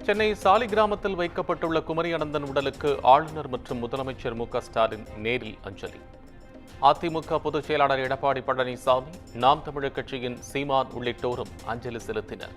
சென்னை சாலிகிராமத்தில் வைக்கப்பட்டுள்ள குமரி அனந்தன் உடலுக்கு ஆளுநர் மற்றும் முதலமைச்சர் மு க ஸ்டாலின் நேரில் அஞ்சலி. அதிமுக பொதுச் செயலாளர் எடப்பாடி பழனிசாமி, நாம் தமிழர் கட்சியின் சீமான் உள்ளிட்டோரும் அஞ்சலி செலுத்தினர்.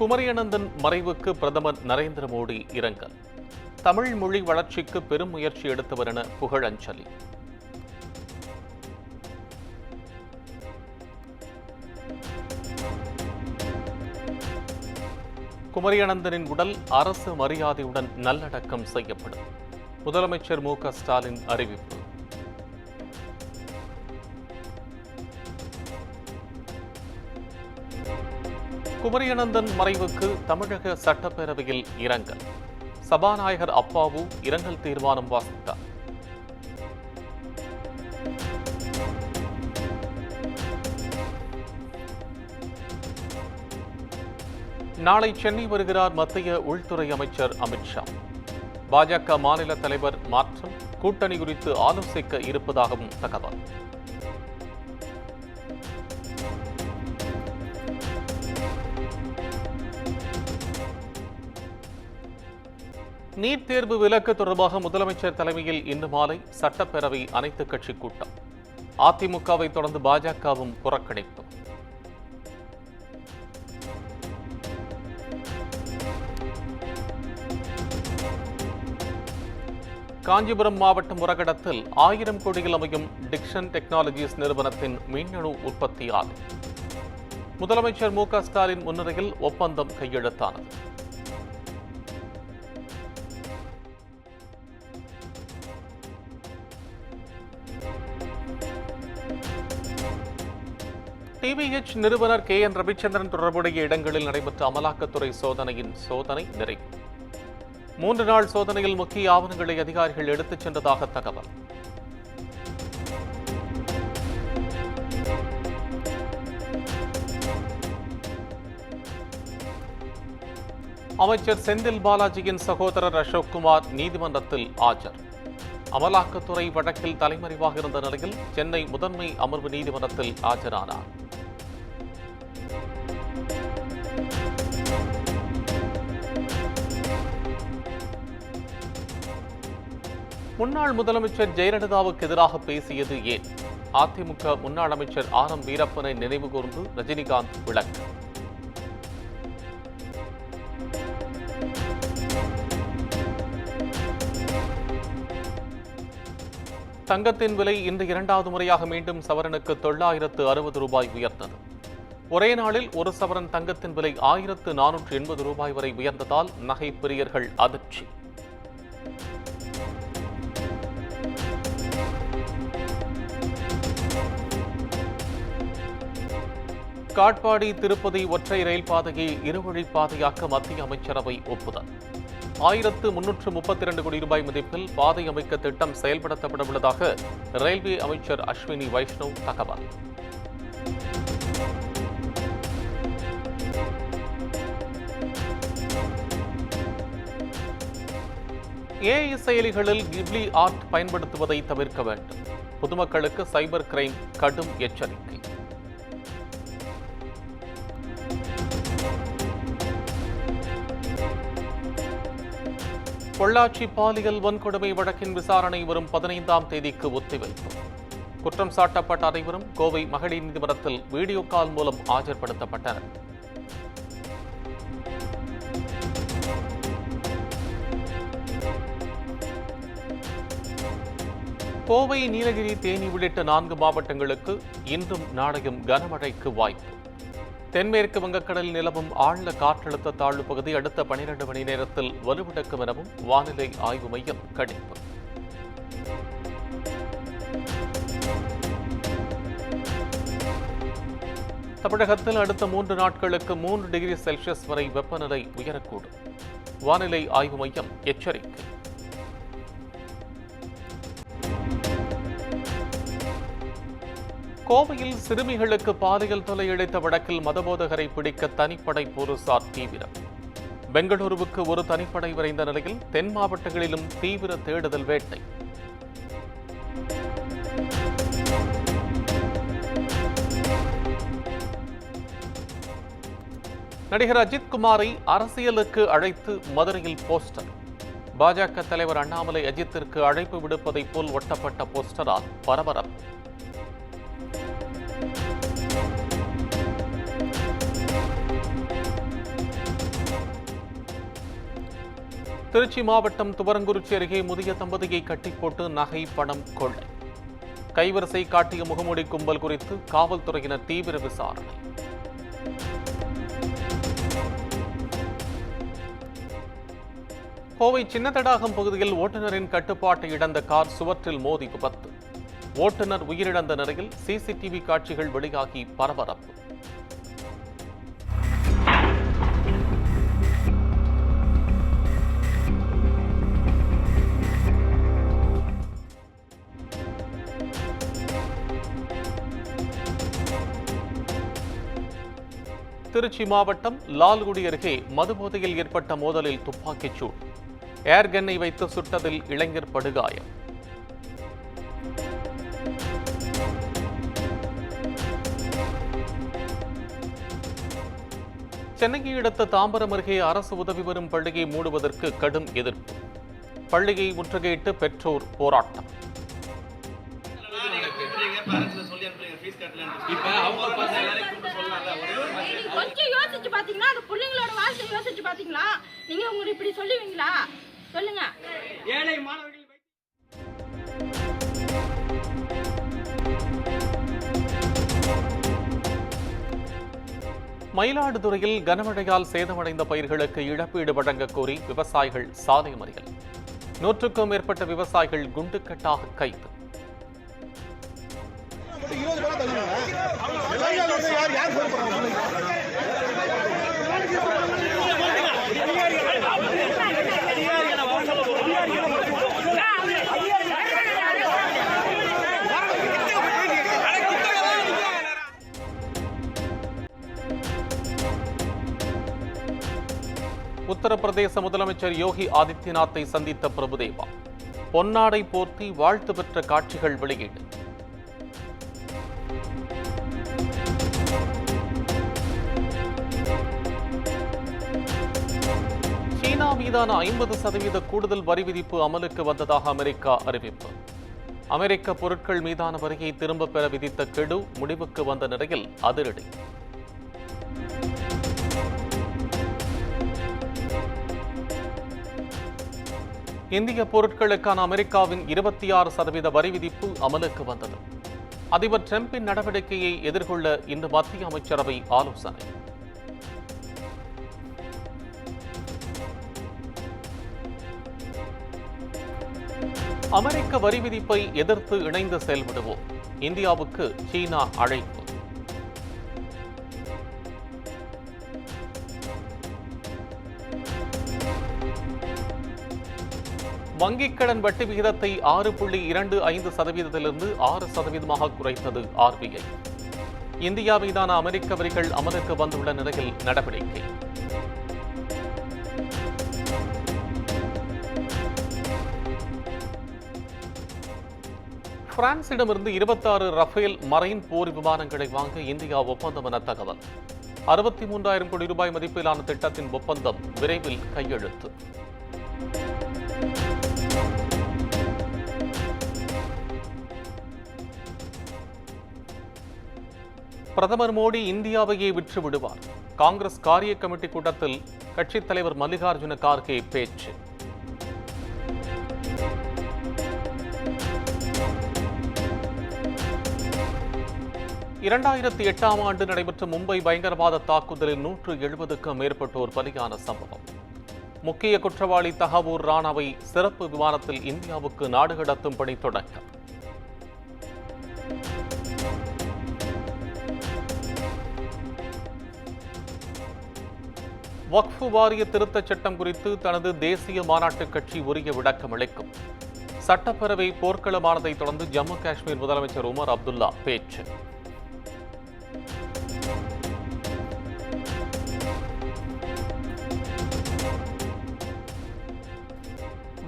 குமரி அனந்தன் மறைவுக்கு பிரதமர் நரேந்திர மோடி இரங்கல். தமிழ் மொழி வளர்ச்சிக்கு பெரும் முயற்சி எடுத்தவர் என புகழஞ்சலி. குமரி அனந்தனின் உடல் அரசு மரியாதையுடன் நல்லடக்கம் செய்யப்படும். முதலமைச்சர் மு க ஸ்டாலின் அறிவிப்பு. குமரி அனந்தன் மறைவுக்கு தமிழக சட்டப்பேரவையில் இரங்கல். சபாநாயகர் அப்பாவு இரங்கல் தீர்மானம் வாசித்தார். நாளை சென்னை வருகிறார் மத்திய உள்துறை அமைச்சர் அமித்ஷா. பாஜக மாநில தலைவர் மாற்றம், கூட்டணி குறித்து ஆலோசிக்க இருப்பதாகவும் தகவல். நீட் தேர்வு விலக்கு தொடர்பாக முதலமைச்சர் தலைமையில் இன்று மாலை சட்டப்பேரவை அனைத்துக் கட்சி கூட்டம். அதிமுகவை தொடர்ந்து பாஜகவும் புறக்கணிப்பு. காஞ்சிபுரம் மாவட்டம் உரகடத்தில் 1000 கோடியில் அமையும் டிக்சன் டெக்னாலஜிஸ் நிறுவனத்தின் மின்னணு உற்பத்தி ஆலை. முதலமைச்சர் மு க ஸ்டாலின் முன்னிலையில் ஒப்பந்தம் கையெழுத்தானது. டிவிஎச் நிறுவனர் கே என் ரவிச்சந்திரன் தொடர்புடைய இடங்களில் நடைபெற்ற அமலாக்கத்துறை சோதனையின் சோதனை நிறைவு. 3 நாள் சோதனையில் முக்கிய ஆவணங்களை அதிகாரிகள் எடுத்துச் சென்றதாக தகவல். அமைச்சர் செந்தில் பாலாஜியின் சகோதரர் அசோக்குமார் நீதிமன்றத்தில் ஆஜர். அமலாக்கத்துறை வழக்கில் தலைமறைவாக இருந்த நிலையில் சென்னை முதன்மை அமர்வு நீதிமன்றத்தில் ஆஜரானார். முன்னாள் முதலமைச்சர் ஜெயலலிதாவுக்கு எதிராக பேசியது ஏன்? அதிமுக முன்னாள் அமைச்சர் ஆர் எம் வீரப்பனை நினைவு கூர்ந்து ரஜினிகாந்த் விளக்கு. தங்கத்தின் விலை இன்று 2வது முறையாக மீண்டும் சவரனுக்கு 960 ரூபாய் உயர்ந்தது. ஒரே நாளில் ஒரு சவரன் தங்கத்தின் விலை 1480 ரூபாய் வரை உயர்ந்ததால் நகை பிரியர்கள் அதிர்ச்சி. காட்பாடி திருப்பதி ஒற்றை ரயில் பாதையை இருவழிப்பாதையாக்க மத்திய அமைச்சரவை ஒப்புதல். 1332 கோடி ரூபாய் மதிப்பில் பாதை அமைக்க திட்டம் செயல்படுத்தப்பட உள்ளதாக ரயில்வே அமைச்சர் அஸ்வினி வைஷ்ணவ் தகவல். ஏஐ செயலிகளில் கிப்லி ஆர்ட் பயன்படுத்துவதை தவிர்க்க வேண்டும். பொதுமக்களுக்கு சைபர் கிரைம் கடும் எச்சரிக்கை. பொள்ளாச்சி பாலியல் வன்கொடுமை வழக்கின் விசாரணை வரும் 15ஆம் தேதிக்கு ஒத்திவைப்பு. குற்றம் சாட்டப்பட்ட அனைவரும் கோவை மகளிர் நீதிமன்றத்தில் வீடியோ கால் மூலம் ஆஜர்படுத்தப்பட்டனர். கோவை, நீலகிரி, தேனி உள்ளிட்ட 4 மாவட்டங்களுக்கு இன்றும் நாளையும் கனமழைக்கு வாய்ப்பு. தென்மேற்கு வங்கக்கடலில் நிலவும் ஆழ்ந்த காற்றழுத்த தாழ்வு பகுதி அடுத்த 12 மணி நேரத்தில் வலுவிழக்கும் எனவும் வானிலை ஆய்வு மையம் கணிப்பு. தமிழகத்தில் அடுத்த 3 நாட்களுக்கு 3 டிகிரி செல்சியஸ் வரை வெப்பநிலை உயரக்கூடும். வானிலை ஆய்வு மையம் எச்சரிக்கை. கோவையில் சிறுமிகளுக்கு பாலியல் தொல்லை அளித்த வழக்கில் மதபோதகரை பிடிக்க தனிப்படை போலீசார் தீவிரம். பெங்களூருவுக்கு ஒரு தனிப்படை விரைந்த நிலையில் தென் மாவட்டங்களிலும் தீவிர தேடுதல் வேட்டை. நடிகர் அஜித் குமாரை அரசியலுக்கு அழைத்து மதுரையில் போஸ்டர். பாஜக தலைவர் அண்ணாமலை அஜித்திற்கு அழைப்பு விடுப்பதைப் போல் ஒட்டப்பட்ட போஸ்டரால் பரபரப்பு. திருச்சி மாவட்டம் துவரங்குறிச்சி அருகே முதிய தம்பதியை கட்டிப்போட்டு நகை பணம் கொள்ளை. கைவரிசை காட்டிய முகமூடி கும்பல் குறித்து காவல்துறையினர் தீவிர விசாரணை. கோவை சின்னத்தடாகம் பகுதியில் ஓட்டுநரின் கட்டுப்பாட்டை இழந்த கார் சுவற்றில் மோதி விபத்து. ஓட்டுநர் உயிரிழந்த நிலையில் சிசிடிவி காட்சிகள் வெளியாகி பரபரப்பு. திருச்சி மாவட்டம் லால்குடி அருகே மதுபோதையில் ஏற்பட்ட மோதலில் துப்பாக்கிச் சூடு. ஏர்கன்னை வைத்து சுட்டதில் இளைஞர் படுகாயம். சென்னையை அடுத்த தாம்பரம் அருகே அரசு உதவி வரும் பள்ளியை மூடுவதற்கு கடும் எதிர்ப்பு. பள்ளியை முற்றுகையிட்டு பெற்றோர் போராட்டம். கொஞ்சம் யோசிச்சு பாத்தீங்களா, அந்த பிள்ளைங்களோட வாழ்க்கை யோசிச்சு பாத்தீங்களா? நீங்க உங்களுக்கு இப்படி சொல்லுவீங்களா? சொல்லுங்க. ஏழை மாணவர்கள் மயிலாடுதுறையில் கனமழையால் சேதமடைந்த பயிர்களுக்கு இழப்பீடு வழங்க கோரி விவசாயிகள் சாலை மறியல். 100க்கும் மேற்பட்ட விவசாயிகள் குண்டுக்கட்டாக கைது. உத்தரப்பிரதேச முதலமைச்சர் யோகி ஆதித்யநாத்தை சந்தித்த பிரபுதேவா. பொன்னாடை போர்த்தி வாழ்த்து பெற்ற காட்சிகள் வெளியீடு. சீனா மீதான 50% கூடுதல் வரி விதிப்பு அமலுக்கு வந்ததாக அமெரிக்கா அறிவிப்பு. அமெரிக்க பொருட்கள் மீதான வரியை திரும்பப் பெற விதித்த கெடு முடிவுக்கு வந்த நிலையில் அதிரடி. இந்திய பொருட்களுக்கான அமெரிக்காவின் 26% வரி விதிப்பு அமலுக்கு வந்தது. அதிபர் டிரம்பின் நடவடிக்கையை எதிர்கொள்ள இன்று மத்திய அமைச்சரவை ஆலோசனை. அமெரிக்க வரி விதிப்பை எதிர்த்து இணைந்து செயல்படுவோம். இந்தியாவுக்கு சீனா அழைப்பு. வங்கிக் கடன் வட்டி விகிதத்தை 6.25%இலிருந்து 6% குறைத்தது RBI. இந்தியா மீதான அமெரிக்க வரிகள் அமலுக்கு வந்துள்ள நிலையில் நடவடிக்கை. பிரான்சிடமிருந்து 26 ரஃபேல் மரைன் போர் விமானங்களை வாங்க இந்தியா ஒப்பந்தம் என தகவல். 63,000 கோடி ரூபாய் மதிப்பிலான திட்டத்தின் ஒப்பந்தம் விரைவில் கையெழுத்து. பிரதமர் மோடி இந்தியாவையே விற்று விடுவார். காங்கிரஸ் காரிய கமிட்டி கூட்டத்தில் கட்சித் தலைவர் மல்லிகார்ஜுன கார்கே பேச்சு. இரண்டாயிரத்தி 8ஆம் ஆண்டு நடைபெற்ற மும்பை பயங்கரவாத தாக்குதலில் 170க்கும் மேற்பட்டோர் பலியான சம்பவம். முக்கிய குற்றவாளி தஹவூர் ராணாவை சிறப்பு விமானத்தில் இந்தியாவுக்கு நாடு கடத்தும் பணி தொடக்கம். வக்ஃபு வாரிய திருத்தச் சட்டம் குறித்து தனது தேசிய மாநாட்டுக் கட்சி உரிய விளக்கம் அளிக்கும். சட்டப்பேரவை போர்க்களமானதை தொடர்ந்து ஜம்மு காஷ்மீர் முதலமைச்சர் உமர் அப்துல்லா பேச்சு.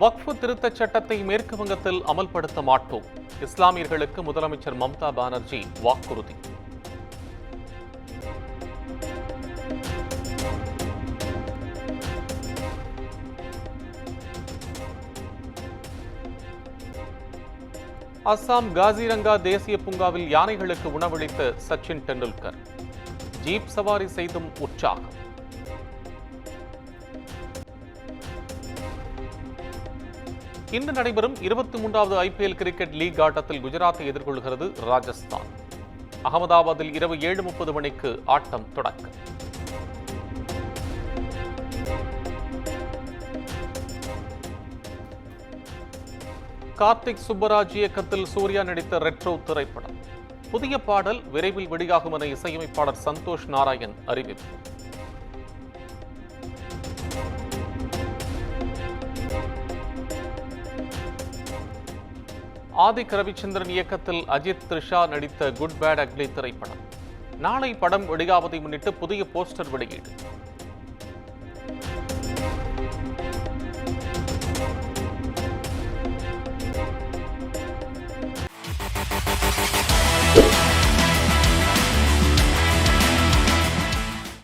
வக்ஃபு திருத்தச் சட்டத்தை மேற்கு வங்கத்தில் அமல்படுத்த மாட்டோம். இஸ்லாமியர்களுக்கு முதலமைச்சர் மம்தா பானர்ஜி வாக்குறுதி. அஸ்ஸாம் காசிரங்கா தேசிய பூங்காவில் யானைகளுக்கு உணவளித்த சச்சின் டெண்டுல்கர். ஜீப் சவாரி செய்தும் உற்சாகம். இன்று நடைபெறும் 23வது IPL கிரிக்கெட் லீக் ஆட்டத்தில் குஜராத்தை எதிர்கொள்கிறது ராஜஸ்தான். அகமதாபாத்தில் இரவு 7:30 மணிக்கு ஆட்டம் தொடக்கம். கார்த்திக் சுப்பராஜ் இயக்கத்தில் சூர்யா நடித்த ரெட்ரோ திரைப்படம். புதிய பாடல் விரைவில் வெளியாகும் என இசையமைப்பாளர் சந்தோஷ் நாராயண் அறிவிப்பு. ஆதிக் ரவிச்சந்திரன் இயக்கத்தில் அஜித் த்ரிஷா நடித்த குட் பேட் அக்லி திரைப்படம். நாளை படம் வெளியாவதை முன்னிட்டு புதிய போஸ்டர் வெளியீடு.